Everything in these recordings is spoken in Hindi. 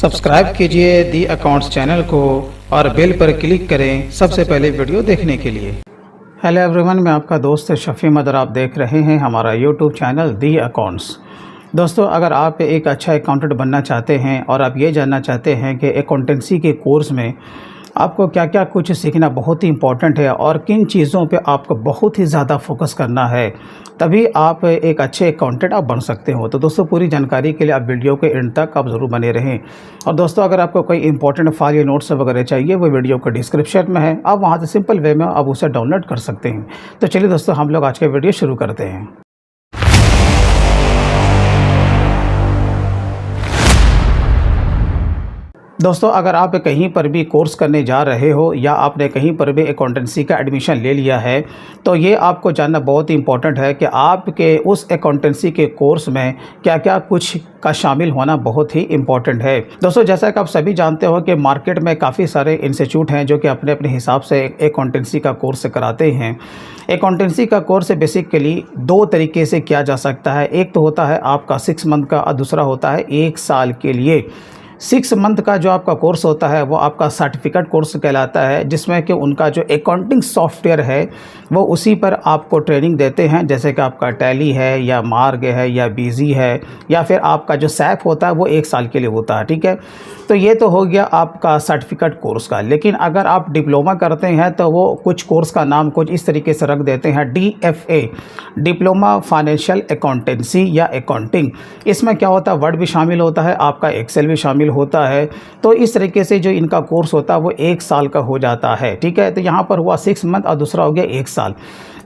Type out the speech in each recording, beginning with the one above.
सब्सक्राइब कीजिए दी अकाउंट्स चैनल को और बेल पर क्लिक करें सबसे पहले वीडियो देखने के लिए। हेलो एवरीवन, मैं आपका दोस्त शफ़ी मदर, आप देख रहे हैं हमारा यूट्यूब चैनल दी अकाउंट्स। दोस्तों, अगर आप एक अच्छा अकाउंटेंट बनना चाहते हैं और आप ये जानना चाहते हैं कि अकाउंटेंसी के कोर्स में आपको क्या क्या कुछ सीखना बहुत ही इम्पॉर्टेंट है और किन चीज़ों पे आपको बहुत ही ज़्यादा फोकस करना है, तभी आप एक अच्छे अकाउंटेंट आप बन सकते हो। तो दोस्तों, पूरी जानकारी के लिए आप वीडियो के एंड तक आप ज़रूर बने रहें। और दोस्तों, अगर आपको कोई इंपॉर्टेंट फाइल या नोट्स वगैरह चाहिए, वो वीडियो के डिस्क्रिप्शन में है, आप वहाँ से सिंपल वे में आप उसे डाउनलोड कर सकते हैं। तो चलिए दोस्तों, हम लोग आज के वीडियो शुरू करते हैं। दोस्तों, अगर आप कहीं पर भी कोर्स करने जा रहे हो या आपने कहीं पर भी अकाउंटेंसी का एडमिशन ले लिया है, तो ये आपको जानना बहुत ही इम्पॉर्टेंट है कि आपके उस अकाउंटेंसी के कोर्स में क्या क्या कुछ का शामिल होना बहुत ही इम्पॉर्टेंट है। दोस्तों, जैसा कि आप सभी जानते हो कि मार्केट में काफ़ी सारे इंस्टीट्यूट हैं जो कि अपने अपने हिसाब से अकाउंटेंसी का कोर्स कराते हैं। अकाउंटेंसी का कोर्स बेसिकली दो तरीके से किया जा सकता है। एक तो होता है आपका 6 मंथ का और दूसरा होता है 1 साल के लिए। 6 मंथ का जो आपका कोर्स होता है वो आपका सर्टिफिकेट कोर्स कहलाता है, जिसमें कि उनका जो अकाउंटिंग सॉफ्टवेयर है वो उसी पर आपको ट्रेनिंग देते हैं, जैसे कि आपका टैली है या मार्ग है या बीजी है या फिर आपका जो सैप होता है वो 1 साल के लिए होता है। ठीक है, तो ये तो हो गया आपका सर्टिफिकेट कोर्स का। लेकिन अगर आप डिप्लोमा करते हैं तो वो कुछ कोर्स का नाम कुछ इस तरीके से रख देते हैं, DFA, डिप्लोमा फाइनेंशियल अकाउंटेंसी या अकाउंटिंग। इसमें क्या होता है, वर्ड भी शामिल होता है, आपका एक्सेल भी शामिल होता है। तो इस तरीके से जो इनका कोर्स होता है वो 1 साल का हो जाता है। ठीक है, तो यहाँ पर हुआ 6 मंथ और दूसरा हो गया 1 साल।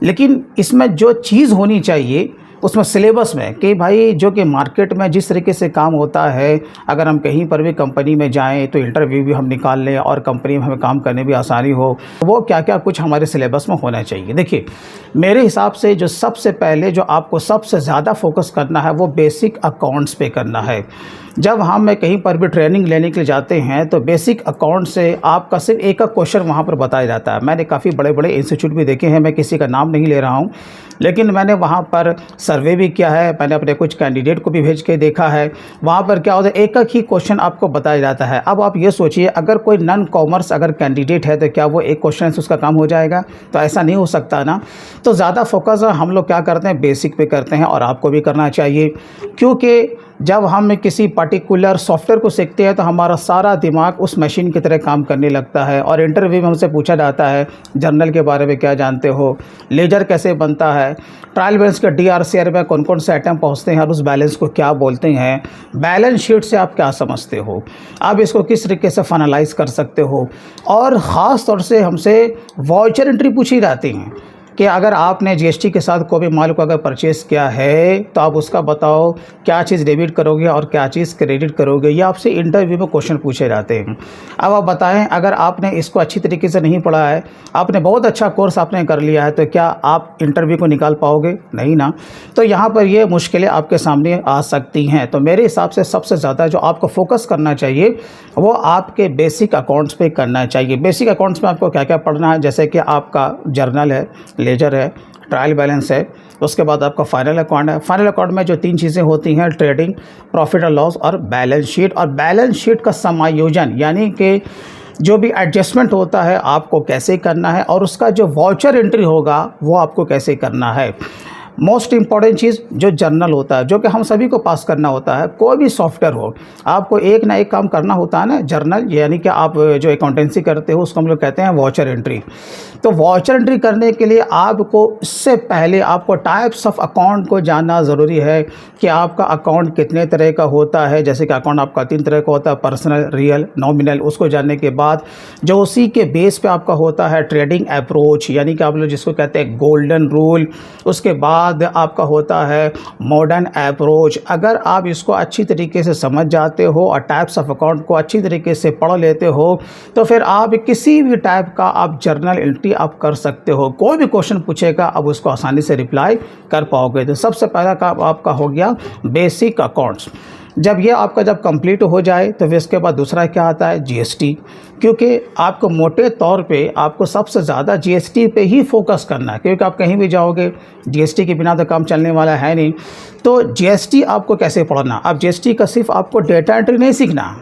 लेकिन इसमें जो चीज़ होनी चाहिए उसमें सिलेबस में कि भाई जो कि मार्केट में जिस तरीके से काम होता है, अगर हम कहीं पर भी कंपनी में जाएं तो इंटरव्यू भी हम निकाल लें और कंपनी में हमें काम करने भी आसानी हो, वो क्या क्या कुछ हमारे सिलेबस में होना चाहिए। देखिए, मेरे हिसाब से जो सबसे पहले जो आपको सबसे ज़्यादा फोकस करना है वो बेसिक अकाउंट्स पे करना है। जब हम कहीं पर भी ट्रेनिंग लेने के लिए जाते हैं तो बेसिक अकाउंट से आपका सिर्फ एक क्वेश्चन वहाँ पर बताया जाता है। मैंने काफ़ी बड़े बड़े इंस्टीट्यूट भी देखे हैं, मैं किसी का नाम नहीं ले रहा हूँ, लेकिन मैंने वहाँ पर सर्वे भी किया है, मैंने अपने कुछ कैंडिडेट को भी भेज के देखा है। वहाँ पर क्या होता है, एक ही क्वेश्चन आपको बताया जाता है। अब आप ये सोचिए, अगर कोई नॉन कॉमर्स अगर कैंडिडेट है तो क्या वो एक क्वेश्चन से उसका काम हो जाएगा? तो ऐसा नहीं हो सकता ना। तो ज़्यादा फोकस हम लोग क्या करते हैं, बेसिक पे करते हैं, और आपको भी करना चाहिए। क्योंकि जब हम किसी पर्टिकुलर सॉफ्टवेयर को सीखते हैं तो हमारा सारा दिमाग उस मशीन की तरह काम करने लगता है। और इंटरव्यू में हमसे पूछा जाता है, जर्नल के बारे में क्या जानते हो, लेजर कैसे बनता है, ट्रायल बैलेंस के DRCR में कौन कौन से आइटम पहुँचते हैं और उस बैलेंस को क्या बोलते हैं, बैलेंस शीट से आप क्या समझते हो, आप इसको किस तरीके से फाइनलाइज कर सकते हो। और ख़ास तौर से हमसे वाउचर एंट्री पूछी जाती हैं कि अगर आपने GST के साथ कोई भी माल को अगर परचेज़ किया है तो आप उसका बताओ क्या चीज़ डेबिट करोगे और क्या चीज़ क्रेडिट करोगे। ये आपसे इंटरव्यू में क्वेश्चन पूछे जाते हैं। अब आप बताएं, अगर आपने इसको अच्छी तरीके से नहीं पढ़ा है, आपने बहुत अच्छा कोर्स आपने कर लिया है, तो क्या आप इंटरव्यू को निकाल पाओगे? नहीं ना। तो यहाँ पर ये मुश्किलें आपके सामने आ सकती हैं। तो मेरे हिसाब से सबसे ज़्यादा जो आपको फोकस करना चाहिए वो आपके बेसिक अकाउंट्स पे करना चाहिए। बेसिक अकाउंट्स में आपको क्या क्या पढ़ना है, जैसे कि आपका जर्नल है, लेजर है, ट्रायल बैलेंस है, उसके बाद आपका फाइनल अकाउंट है। फाइनल अकाउंट में जो 3 चीज़ें होती हैं, ट्रेडिंग, प्रॉफिट और लॉस और बैलेंस शीट। और बैलेंस शीट का समायोजन यानी कि जो भी एडजस्टमेंट होता है आपको कैसे करना है, और उसका जो वाउचर एंट्री होगा वो आपको कैसे करना है। मोस्ट इम्पॉर्टेंट चीज़ जो जर्नल होता है, जो कि हम सभी को पास करना होता है, कोई भी सॉफ्टवेयर हो, आपको एक ना एक काम करना होता है ना। जर्नल यानी कि आप जो अकाउंटेंसी करते हो उसको हम लोग कहते हैं वाउचर एंट्री। तो वाउचर एंट्री करने के लिए आपको इससे पहले आपको टाइप्स ऑफ अकाउंट को जानना ज़रूरी है कि आपका अकाउंट कितने तरह का होता है। जैसे कि अकाउंट आपका 3 तरह का होता है, पर्सनल, रियल, नॉमिनल। उसको जानने के बाद जो उसी के बेस पे आपका होता है ट्रेडिंग अप्रोच, यानी कि आप लोग जिसको कहते हैं गोल्डन रूल। उसके बाद आपका होता है मॉडर्न अप्रोच। अगर आप इसको अच्छी तरीके से समझ जाते हो और टाइप्स ऑफ अकाउंट को अच्छी तरीके से पढ़ लेते हो तो फिर आप किसी भी टाइप का आप जर्नल एंट्री आप कर सकते हो। कोई भी क्वेश्चन पूछेगा आप उसको आसानी से रिप्लाई कर पाओगे। तो सबसे पहला काम आपका हो गया बेसिक अकाउंट्स। जब ये आपका जब कंप्लीट हो जाए तो फिर इसके बाद दूसरा क्या आता है, GST। क्योंकि आपको मोटे तौर पे आपको सबसे ज़्यादा GST पे ही फोकस करना है, क्योंकि आप कहीं भी जाओगे GST के बिना तो काम चलने वाला है नहीं। तो GST आपको कैसे पढ़ना, अब GST का सिर्फ आपको डेटा एंट्री नहीं सीखना,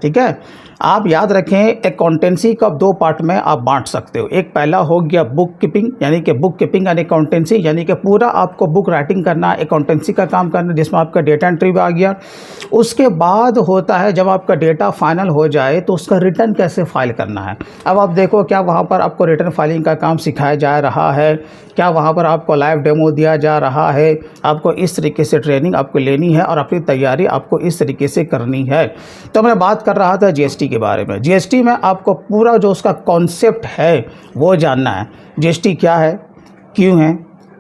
ठीक है। आप याद रखें अकाउंटेंसी को आप दो पार्ट में आप बांट सकते हो। एक पहला हो गया बुक कीपिंग, यानी कि बुक कीपिंग एंड अकाउंटेंसी, यानी कि पूरा आपको बुक राइटिंग करना, अकाउंटेंसी का काम करना, जिसमें आपका डेटा एंट्री भी आ गया। उसके बाद होता है जब आपका डेटा फाइनल हो जाए तो उसका रिटर्न कैसे फाइल करना है। अब आप देखो क्या वहाँ पर आपको रिटर्न फाइलिंग का काम सिखाया जा रहा है, क्या वहाँ पर आपको लाइव डेमो दिया जा रहा है। आपको इस तरीके से ट्रेनिंग आपको लेनी है और अपनी तैयारी आपको इस तरीके से करनी है। तो मैं बात कर रहा था जीएसटी के बारे में। जीएसटी में आपको पूरा जो उसका कॉन्सेप्ट है वो जानना है। जीएसटी क्या है, क्यों है,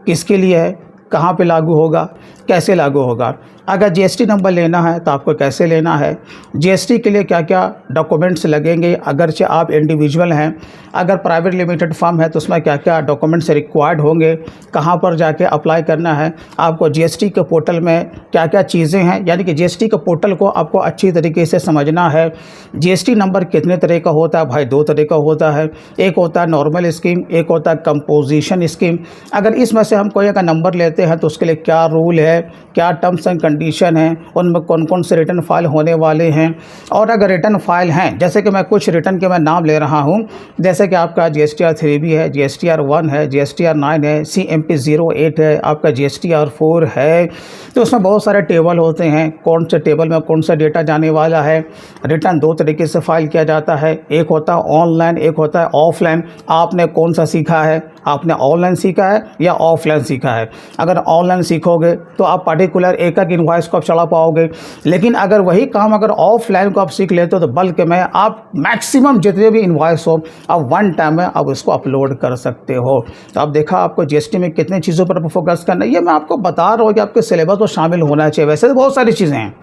किसके लिए है, कहाँ पे लागू होगा, कैसे लागू होगा। अगर जीएसटी नंबर लेना है तो आपको कैसे लेना है, जीएसटी के लिए क्या क्या डॉक्यूमेंट्स लगेंगे, अगरचे आप इंडिविजुअल हैं, अगर प्राइवेट लिमिटेड फर्म है तो उसमें क्या क्या डॉक्यूमेंट्स रिक्वायर्ड होंगे, कहाँ पर जाके अप्लाई करना है, आपको जीएसटी के पोर्टल में क्या क्या चीज़ें हैं, यानी कि जीएसटी के पोर्टल को आपको अच्छी तरीके से समझना है। जीएसटी नंबर कितने तरह का होता है भाई, दो तरह का होता है। एक होता है नॉर्मल स्कीम, एक होता है कंपोजिशन स्कीम। अगर इसमें से हम कोई अगर नंबर लेते हैं तो उसके लिए क्या रूल है, क्या टर्म्स एंड कंडीशन है, उनमें कौन कौन से रिटर्न फाइल होने वाले हैं। और अगर रिटर्न फाइल हैं, जैसे कि मैं कुछ रिटर्न के मैं नाम ले रहा हूं, जैसे कि आपका GSTR 3B है, GSTR 1 है, GSTR 9 है, CMP 08 है, आपका GSTR 4 है। तो उसमें बहुत सारे टेबल होते हैं, कौन से टेबल में कौन सा डेटा जाने वाला है। रिटर्न दो तरीके से फाइल किया जाता है, एक होता है ऑनलाइन, एक होता है ऑफलाइन। आपने कौन सा सीखा है, आपने ऑनलाइन सीखा है या ऑफलाइन सीखा है। अगर ऑनलाइन सीखोगे तो आप पर्टिकुलर एक एक इनवॉइस को आप चला पाओगे, लेकिन अगर वही काम अगर ऑफलाइन को आप सीख लेते हो तो बल्कि में आप मैक्सिमम जितने भी इनवॉइस हो आप वन टाइम में आप उसको अपलोड कर सकते हो। तो आप देखा आपको जीएसटी में कितनी चीज़ों पर फोकस करना है, ये मैं आपको बता रहा हूँ कि आपके सिलेबस में शामिल होना चाहिए। वैसे तो बहुत सारी चीज़ें हैं,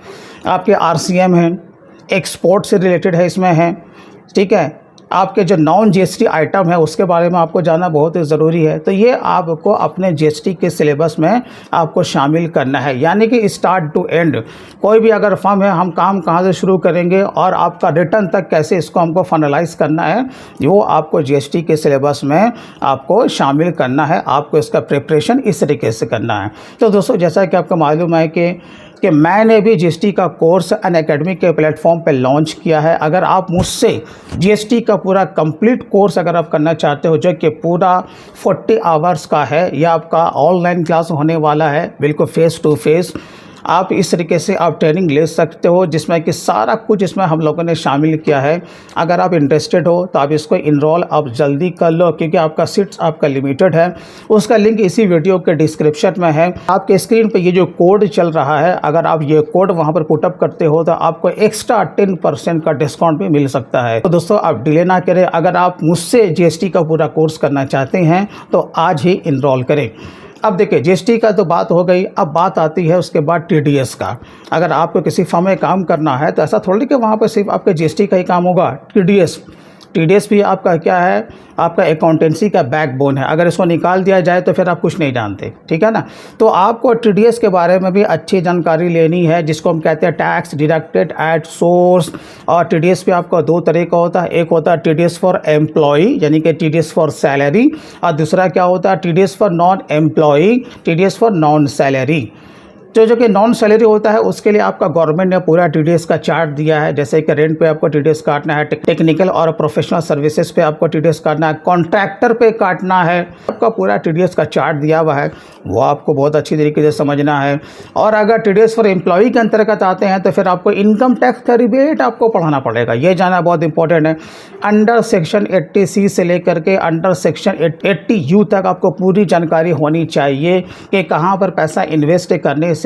आपके RCM हैं, एक्सपोर्ट से रिलेटेड है, इसमें है, ठीक है। आपके जो नॉन जीएसटी आइटम है उसके बारे में आपको जानना बहुत ही ज़रूरी है। तो ये आपको अपने जीएसटी के सिलेबस में आपको शामिल करना है, यानी कि स्टार्ट टू एंड। कोई भी अगर फर्म है, हम काम कहाँ से शुरू करेंगे और आपका रिटर्न तक कैसे इसको हमको फाइनलाइज करना है, वो आपको जीएसटी के सिलेबस में आपको शामिल करना है। आपको इसका प्रिपरेशन इस तरीके से करना है। तो दोस्तों, जैसा कि आपको मालूम है कि मैंने भी जीएसटी का कोर्स अनअकैडमी के प्लेटफॉर्म पे लॉन्च किया है। अगर आप मुझसे जीएसटी का पूरा कंप्लीट कोर्स अगर आप करना चाहते हो, जो कि पूरा 40 आवर्स का है, या आपका ऑनलाइन क्लास होने वाला है, बिल्कुल फेस टू फेस, आप इस तरीके से आप ट्रेनिंग ले सकते हो, जिसमें कि सारा कुछ इसमें हम लोगों ने शामिल किया है। अगर आप इंटरेस्टेड हो तो आप इसको इनरोल आप जल्दी कर लो, क्योंकि आपका सीट्स आपका लिमिटेड है। उसका लिंक इसी वीडियो के डिस्क्रिप्शन में है। आपके स्क्रीन पे ये जो कोड चल रहा है, अगर आप ये कोड वहाँ पर पुटअप करते हो तो आपको एक्स्ट्रा 10% का डिस्काउंट भी मिल सकता है। तो दोस्तों, आप डिले ना करें। अगर आप मुझसे जीएसटी का पूरा कोर्स करना चाहते हैं तो आज ही इनरोल करें। अब देखिए, जीएसटी का तो बात हो गई, अब बात आती है उसके बाद टीडीएस का। अगर आपको किसी फर्म में काम करना है तो ऐसा थोड़ी कि वहाँ पर सिर्फ आपके जीएसटी का ही काम होगा। टीडीएस भी आपका क्या है, आपका अकाउंटेंसी का बैकबोन है। अगर इसको निकाल दिया जाए तो फिर आप कुछ नहीं जानते, ठीक है ना। तो आपको टीडीएस के बारे में भी अच्छी जानकारी लेनी है, जिसको हम कहते हैं टैक्स डिडक्टेड एट सोर्स। और टीडीएस भी आपका दो तरह का होता है, एक होता है टीडीएस फॉर एम्प्लॉई, यानी कि टीडीएस फॉर सैलरी, और दूसरा क्या होता है TDS for non employee, TDS for non salary. जो कि नॉन सैलरी होता है उसके लिए आपका गवर्नमेंट ने पूरा टीडीएस का चार्ट दिया है। जैसे कि रेंट पे आपको टीडीएस काटना है, टेक्निकल और प्रोफेशनल सर्विसेज पे आपको टीडीएस काटना है, कॉन्ट्रैक्टर पे काटना है, आपका पूरा टीडीएस का चार्ट दिया हुआ है, वो आपको बहुत अच्छी तरीके से समझना है। और अगर टीडीएस फॉर एम्प्लॉई के अंतर्गत आते हैं तो फिर आपको इनकम टैक्स का रिबेट आपको पढ़ाना पड़ेगा, ये जानना बहुत इंपॉर्टेंट है। अंडर सेक्शन 80C से लेकर के अंडर सेक्शन 80U तक आपको पूरी जानकारी होनी चाहिए कि कहाँ पर पैसा इन्वेस्ट करने से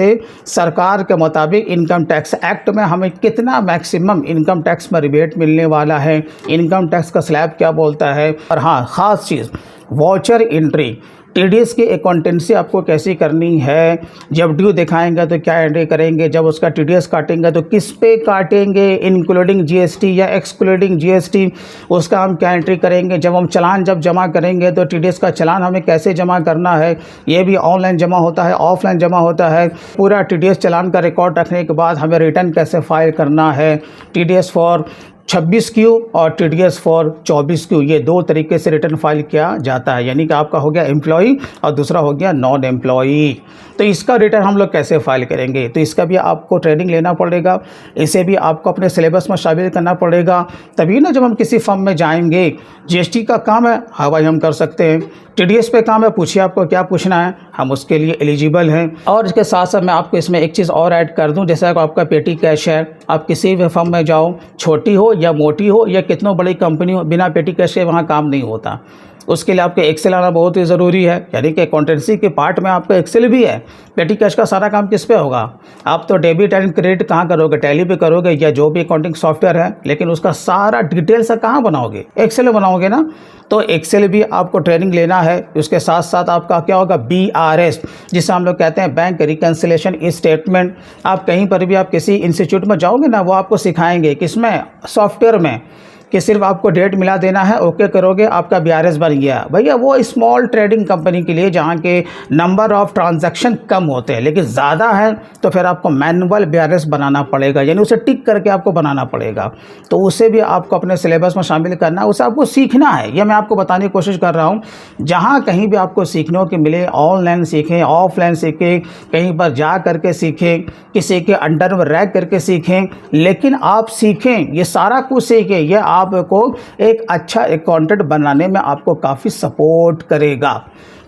सरकार के मुताबिक इनकम टैक्स एक्ट में हमें कितना मैक्सिमम इनकम टैक्स में रिबेट मिलने वाला है, इनकम टैक्स का स्लैब क्या बोलता है। और हाँ, ख़ास चीज़ वाउचर एंट्री, टीडीएस की अकाउंटेंसी आपको कैसी करनी है। जब ड्यू दिखाएंगे तो क्या एंट्री करेंगे, जब उसका टीडीएस काटेंगे तो किस पे काटेंगे, इंक्लूडिंग जीएसटी या एक्सक्लूडिंग जीएसटी, उसका हम क्या एंट्री करेंगे। जब हम चालान जब जमा करेंगे तो टीडीएस का चालान हमें कैसे जमा करना है, ये भी ऑनलाइन जमा होता है, ऑफलाइन जमा होता है। पूरा टीडीएस चालान का रिकॉर्ड रखने के बाद हमें रिटर्न कैसे फाइल करना है, टीडीएस फॉर 26Q और TDS फॉर 24Q, ये दो तरीके से रिटर्न फाइल किया जाता है। यानी कि आपका हो गया एम्प्लॉई और दूसरा हो गया नॉन एम्प्लॉई। तो इसका रिटर्न हम लोग कैसे फाइल करेंगे, तो इसका भी आपको ट्रेनिंग लेना पड़ेगा, इसे भी आपको अपने सिलेबस में शामिल करना पड़ेगा। तभी ना जब हम किसी फर्म में जाएंगे, GST का काम है, हाँ भाई हम कर सकते हैं। TDS पे काम है, पूछिए आपको क्या पूछना है, हम उसके लिए एलिजिबल हैं। और इसके साथ साथ मैं आपको इसमें एक चीज़ और ऐड कर दूं, जैसे आपका पेटी कैश है, आप किसी भी फर्म में जाओ, छोटी हो या मोटी हो या कितनी बड़ी कंपनी हो, बिना पेटी कैश के वहाँ काम नहीं होता। उसके लिए आपको एक्सेल आना बहुत ही ज़रूरी है। यानी कि अकाउंटेंसी के पार्ट में आपका एक्सेल भी है। पेटी कैश का सारा काम किस पे होगा, आप तो डेबिट एंड क्रेडिट कहाँ करोगे, टैली पे करोगे या जो भी अकाउंटिंग सॉफ्टवेयर है, लेकिन उसका सारा डिटेल से कहाँ बनाओगे, एक्सेल में बनाओगे ना। तो एक्सेल भी आपको ट्रेनिंग लेना है। उसके साथ साथ आपका क्या होगा, BRS, जिसे हम लोग कहते हैं बैंक रिकन्सिलेशन स्टेटमेंट। आप कहीं पर भी आप किसी इंस्टीट्यूट में जाओगे ना, वो आपको सिखाएंगे किसमें, सॉफ्टवेयर में, कि सिर्फ आपको डेट मिला देना है, ओके करोगे, आपका BRS बन गया। भैया वो स्मॉल ट्रेडिंग कंपनी के लिए जहाँ के नंबर ऑफ ट्रांजैक्शन कम होते हैं, लेकिन ज़्यादा है तो फिर आपको मैनुअल BRS बनाना पड़ेगा, यानी उसे टिक करके आपको बनाना पड़ेगा। तो उसे भी आपको अपने सिलेबस में शामिल करना है, उसे आपको सीखना है। यह मैं आपको बताने की कोशिश कर रहा हूँ। जहाँ कहीं भी आपको सीखने को मिले, ऑनलाइन सीखें, ऑफलाइन सीखें, कहीं पर जा करके सीखें, किसी के अंडर में रह करके सीखें, लेकिन आप सीखें, ये सारा कुछ सीखें, यह आपको एक अच्छा अकाउंटेंट बनाने में आपको काफ़ी सपोर्ट करेगा।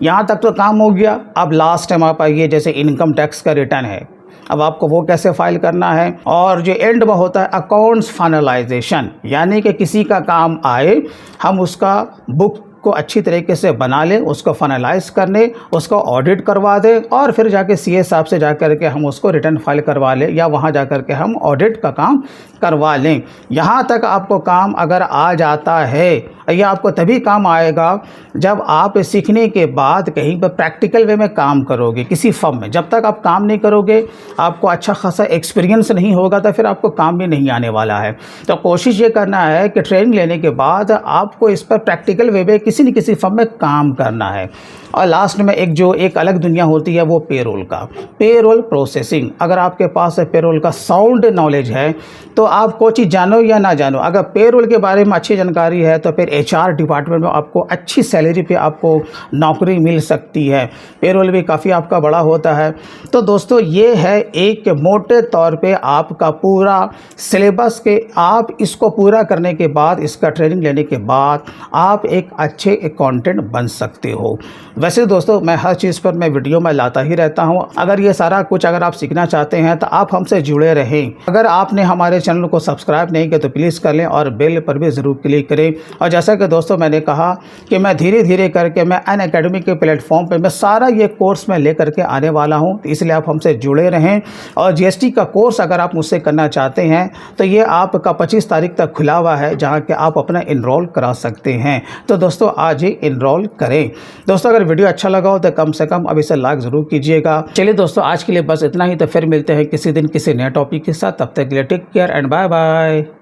यहाँ तक तो काम हो गया। अब लास्ट टाइम आप आइए, जैसे इनकम टैक्स का रिटर्न है, अब आपको वो कैसे फाइल करना है। और जो एंड में होता है अकाउंट्स फाइनलाइजेशन, यानी कि किसी का काम आए, हम उसका बुक को अच्छी तरीके से बना लें, उसको फाइनलाइज करने, उसको ऑडिट करवा दें और फिर जाके CA साहब से जा कर के हम उसको रिटर्न फाइल करवा लें या वहाँ जा कर के हम ऑडिट का काम करवा लें। यहाँ तक आपको काम अगर आ जाता है, यह आपको तभी काम आएगा जब आप सीखने के बाद कहीं पर प्रैक्टिकल वे में काम करोगे किसी फर्म में। जब तक आप काम नहीं करोगे, आपको अच्छा खासा एक्सपीरियंस नहीं होगा, तो फिर आपको काम भी नहीं आने वाला है। तो कोशिश ये करना है कि ट्रेनिंग लेने के बाद आपको इस पर प्रैक्टिकल वे में किसी न किसी फर्म में काम करना है। और लास्ट में एक अलग दुनिया होती है, वो पेरोल का, पेरोल प्रोसेसिंग। अगर आपके पास पेरोल का साउंड नॉलेज है तो आप कोई चीज़ जानो या ना जानो, अगर पेरोल के बारे में अच्छी जानकारी है तो फिर HR डिपार्टमेंट में आपको अच्छी सैलरी पे आपको नौकरी मिल सकती है। पेरोल भी काफ़ी आपका बड़ा होता है। तो दोस्तों ये है एक मोटे तौर पे आपका पूरा सिलेबस के, आप इसको पूरा करने के बाद, इसका ट्रेनिंग लेने के बाद आप एक अच्छे अकाउंटेंट बन सकते हो। वैसे दोस्तों मैं हर चीज़ पर मैं वीडियो में लाता ही रहता हूँ। अगर ये सारा कुछ अगर आप सीखना चाहते हैं तो आप हमसे जुड़े रहें। अगर आपने हमारे चैनल को सब्सक्राइब नहीं किया तो प्लीज़ कर लें और बेल पर भी ज़रूर क्लिक करें। और जैसा कि दोस्तों मैंने कहा कि मैं धीरे धीरे करके मैं अनअकैडमी के प्लेटफॉर्म पर मैं सारा ये कोर्स मैं ले करके आने वाला हूँ, तो इसलिए आप हमसे जुड़े रहें। और GST का कोर्स अगर आप मुझसे करना चाहते हैं तो ये आपका 25 तारीख तक खुला हुआ है, जहाँ के आप अपना इनरोल करा सकते हैं। तो दोस्तों आज ही इनरोल करें। दोस्तों अगर वीडियो अच्छा लगा हो तो कम से कम अब इसे लाइक ज़रूर कीजिएगा। चलिए दोस्तों आज के लिए बस इतना ही, तो फिर मिलते हैं किसी दिन किसी नए टॉपिक के साथ। तब तक के लिए take care and bye bye.